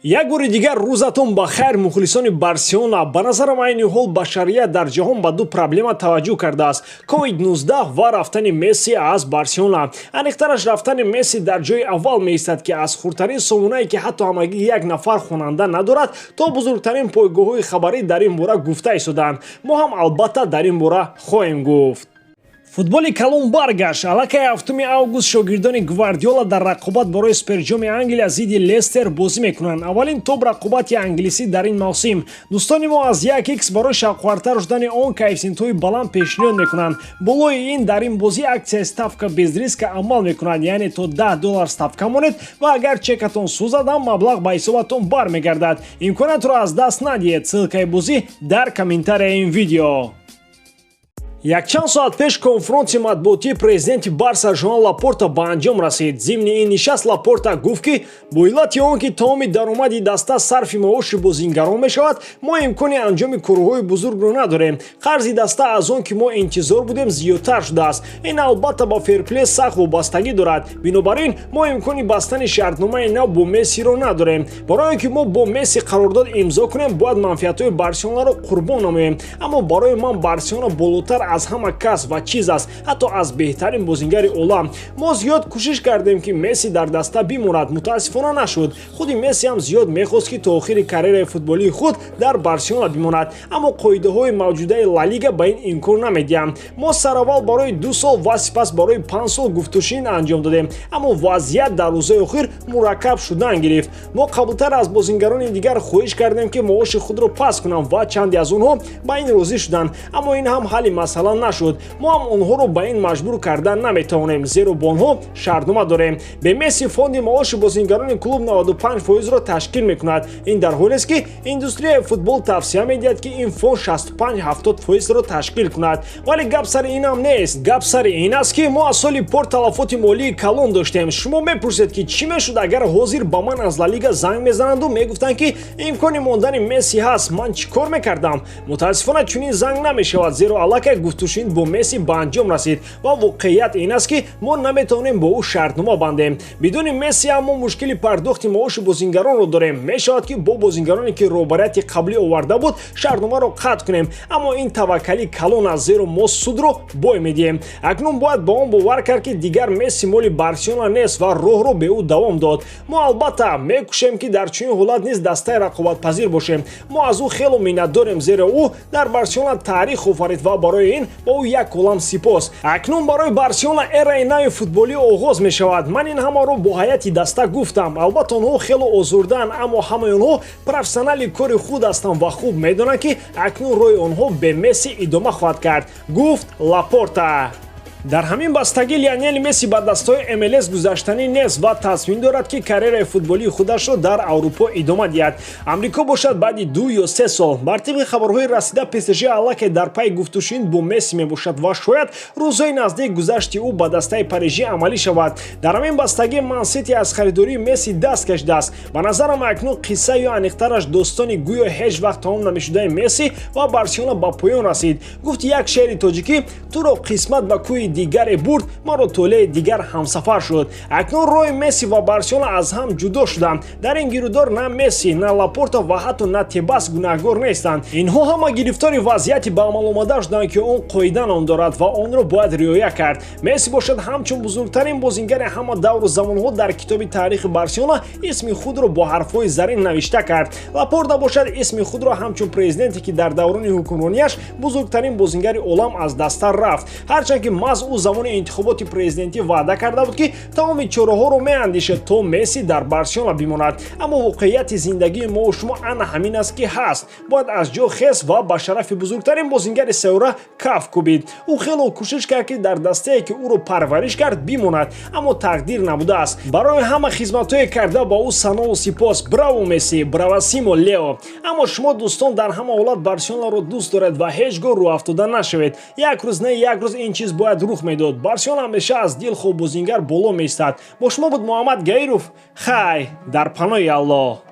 Як бори дигар рӯзатон ба хайр мухлисони Барселона. Ба назарам айни ҳол башарият дар ҷаҳон ба ду проблема таваҷҷӯҳ кардааст: COVID-19 ва рафтани Месси аз Барселона. Аниқтараш рафтани Месси дар ҷои аввал меистад, ки аз хурдтарин сомонае ки ҳатто ҳамагӣ як нафар хонанда надорад, то бузургтарин пойгоҳҳои хабарӣ дар ин бора гуфта истоданд. Мо ҳам албатта дар ин бора хоҳем гуфт. Футболи калон баргашт. Аллакай 7 август шогирдони Гвардиола дар рақобат барои суперҷоми Англия зидди Лестер бозӣ мекунанд. Аввалин топ рақобати англисӣ дар ин мавсим. дӯстони мо аз 1x барои шавқовартар шудани он коэффициентҳои баланд пешниҳод мекунанд. болои ин дар ин бозӣ аксияи ставка без риска амал мекунад, яъне то $10 ставка монед ва агар чекатон сӯзад ҳам маблағ ба ҳисобатон бармегардад. Имкониятро аз даст надиҳед. Ссилкаи бозӣ дар комментарияи ин видео. Якчанд соат пеш конфронтсияи матбуотии президенти Барса Жоан Лапорта ба анҷом расид. Зимни ин нишаст Лапорта гуфт, ки бо иллати он ки тамоми даромади даста сарфи маоши бозингарон мешавад, мо имкони анҷоми корҳои бузургро надорем. қарзи даста аз он ки мо интизор будем зиёдтар шудааст. Ин албатта ба ферплей сахт вобастагӣ дорад. Бинобар ин мо имкони бастани шартномаи нав бо Мессиро надорем. Барое ки мо бо Месси қарордод имзо кунем, бояд манфиатҳои Барселонаро қурбон намоем. Аммо барои ман Барселона болотар аз ҳама кас ва чиз аст, ҳатто аз беҳтарин бозингари олам. Мо зиёд кӯшиш кардем ки Месси дар даста бимонад. мутаассифона нашуд. худи Месси ҳам зиёд мехост ки то охири карьераи футболии худ дар Барселона бимонад, аммо қоидаҳои мавҷудаи Ла Лига ба ин имкон намедиҳанд. мо сараввал барои 2 сол ва сипас барои 5 сол гуфтушин анҷом додем, аммо вазъият дар рӯзаи охир мураккаб шудан гирифт. мо қабултар аз бозингарони дигар хоҳиш кардем ки маоши худро паст кунанд ва чанде аз онҳо ба ин розӣ шуданд, аммо ин ҳам ҳалли масъала нашуд. мо ҳам онҳоро ба ин маҷбур кардан наметавонем, зеро бо онҳо шартнома дорем. Бе Месси фонди маоши бозингарони клуб 95%-ро ташкил мекунад. ин дар ҳолест ки индустрияи футбол тавсия медиҳад ки ин фонд 65-70%-ро ташкил кунад. вале гап сари ин ҳам нест. гап сари ин аст, ки мо аз соли пор талафоти молии калон доштем. шумо мепурсед ки чӣ мешуд агар ҳозир ба ман аз Ла Лига занг мезананду мегуфтанд ки имкони мондани Месси ҳаст, ман чӣ кор мекардам? мутаассифона чунин занг намешавад, зеро аллакай гуфтушин бо Месси ба анҷом расид ва воқеият ин аст, ки мо наметавонем бо ӯ шартнома бандем. бидуни Месси ҳам мо мушкили пардохти маоши бозингаронро дорем. мешавад ки бо бозингароне ки робарияти қаблӣ оварда буд шартномаро қатъ кунем, аммо ин таваккали калон аст, зеро мо судро бой медиҳем. акнун бояд ба он бовар кард, ки дигар Месси моли Барселона нест ва роҳро бе ӯ давом дод. мо албатта мекӯшем ки дар чунин ҳолат низ дастаи рақобатпазир бошем. мо аз ӯ хело миннатдорем, зеро ӯ дар Барселона таърих офарид ва барои ин ба ӯ як олам сипос. акнун барои Барселона эраи нави футболӣ оғоз мешавад. ман ин ҳамаро бо ҳайати даста гуфтам. албатта онҳо хело озурдаанд, аммо ҳамаи онҳо профессионали кори худ ҳастанд ва хуб медонанд, ки акнун роҳи онҳо бе Месси идома хоҳад кард, гуфт Лапорта. дар ҳамин бастагӣ Лионел Месси ба дастаҳои MLS гузаштанӣ нест ва тасмим дорад, ки карьераи футболии худашро дар Аврупо идома диҳад. амрико бошад баъди 2 ё 3 сол. бар тибқи хабарҳои расида ПСЖ аллакай дар пай гуфтушин бо Месси мебошад ва шояд рӯзҳои наздик гузашти ӯ ба дастаи парижӣ амалӣ шавад. дар ҳамин бастагӣ Ман Сити аз харидории Месси даст кашидааст. ба назарам акнун қисса ё аниқтараш достони гӯё ҳеҷ вақт тамом намешудаи Месси ва Барселона ба поён расид. гуфт як шеъри тоҷикӣ: туро қисмат ба кӯи дигаре бурд, маро толеи дигар ҳамсафар шуд. акнун роҳи Месси ва Барселона аз ҳам ҷудо шуданд. дар ин гирӯдор на Месси, на Лапорта ва ҳатто на Тебас гунаҳгор нестанд. инҳо ҳама гирифтори вазъияти ба амаломада шуданд, ки он қоидан он дорад ва онро бояд риоя кард. Месси бошад ҳамчун бузургтарин бозингари ҳама давру замонҳо дар китоби таърихи Барселона исми худро бо ҳарфҳои зарин навишта кард. Лапорта бошад исми худро ҳамчун президенте, ки дар даврони ҳукмронияш бузургтарин бозингари олам аз даста рафт. ҳарчанд ки маҳз ӯ замони интихоботи президентӣ ваъда карда буд, ки тамоми чораҳоро меандешад то Месси дар Барселона бимонад. аммо воқеияти зиндагии мо шумо ана ҳамин аст, ки ҳаст. бояд аз ҷо хест ва ба шарафи бузургтарин бозингари сайёра каф кӯбид. ӯ хело кӯшиш кард, ки дар дастае, ки ӯро парвариш кард, бимонад, аммо тақдир набудааст. барои ҳама хизматҳое карда ба ӯ санову сипос. браво Месси, бравасимо Лео. аммо шумо дӯстон дар ҳама ҳолат Барселонаро дӯст доред ва ҳеҷ гоҳ рӯафтода нашавед. як рӯз не як рӯз ин чиз бояд рух медод. Барселона ҳамеша аз дил хоб бозингар боло меистад. бо шумо буд Муҳаммад Гаиров. хай дар паноҳи Аллоҳ.